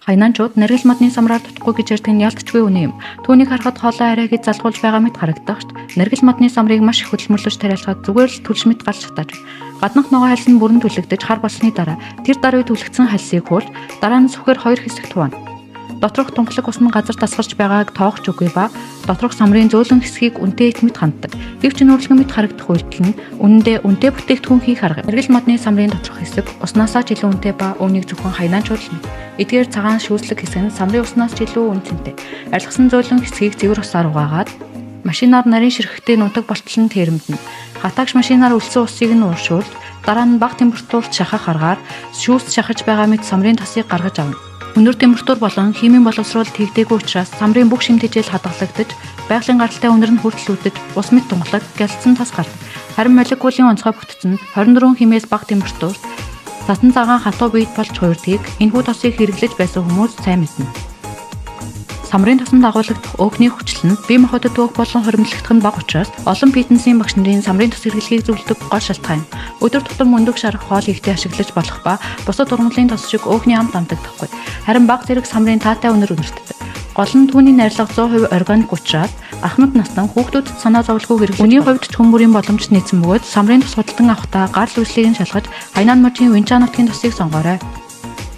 Хаянчууд наргил модны самраар дутхгүй гэж ярьдаг нь ялтчгүй үнэ юм. Түүнийг харахад хоолой арай гэж залхуулж байгаа мэт харагдах ш. Наргил модны самрыг маш их хөдөлмөрлөж тариалгаад зүгээр л түлш мэт галж шатааж. Гаднах ногоо хальс нь бүрэн түлэгдэж хар болсны дараа тэр даруй түлэгдсэн хальсыг хуулж дараа нь сүхээр хоёр хэсэгт хуваана. Доторх тунгалаг ус нь газар тасгарч байгааг тоохч үгүй ба доторх самрын зөөлөн хэсгийг үнтэй эт мэт ханддаг. Гэвч нүүрлэгэн мэт харагдах үйлдэл нь үнэндээ үнтэй бүтээгдэхүүн хийх арга. Наргил модны самрын доторх хэсэг уснасаа ч илүү үнэтэй ба үүнийг зөвхөн хаянчууд л мэднэ. Эдгээр цагаан шүүслэг хэсэг нь самрын уснаас ч илүү үнэтэй. Арилгасан зөөлөн хэсгийг цэвэр усаар угаагаад машинаар нарийн ширхэгтэй нутаг болтол нь тэрэмдэнэ. Хатаагч машинаар үлдсэн усыг нь ууршуулж дараа нь бага температурт шахах аргаар шүүс шахаж байгаа мэт самрын тасыг гаргаж авна. Өндөр температур болон химийн боловсруул тэгдэггүй учраас самрын бүх шим тэжээл хадгалагдаж, байгалийн гаралтай өнөр нь хүртэл үүдэж, ус мэт тунгалаг, гялцсан тас гардаг. Харин молекулын онцгой бүтцэн 24 химээс бага температурт цасан цагаан хатуу биед болж хуурдгийг энэхүү тосыг хэрэглэж байсан хүмүүс сайн мэднэ. Самрын тосонд агуулгадах өөхний хүчил нь бие махбодод өөх болон хоримтлагдах нь бага учраас олон фитнесийн багш нарын самрын тос хэрэглэхийг зөвлөдөг гол шалтгаан юм. Өдөр тутам мөндөг шарах хоол ихтэй ашиглаж болох ба бусад ургамлын тос шиг өөхний амт амтагдахгүй. Харин бага зэрэг самрын таатай өнөр үнэртдэг. Гол нь түүний найрлага 100% органик учраас ахмад настан хүүхдүүдэд санаа зовлгүй хэрэглэж. Үний хувьд ч хүн бүрийн боломж нийцсэн бөгөөд самрын тос худалдан авахдаа гарал үүслийг нь шалгаж Хайнан мужийн Винчан нутгийн тосыг сонгоорой.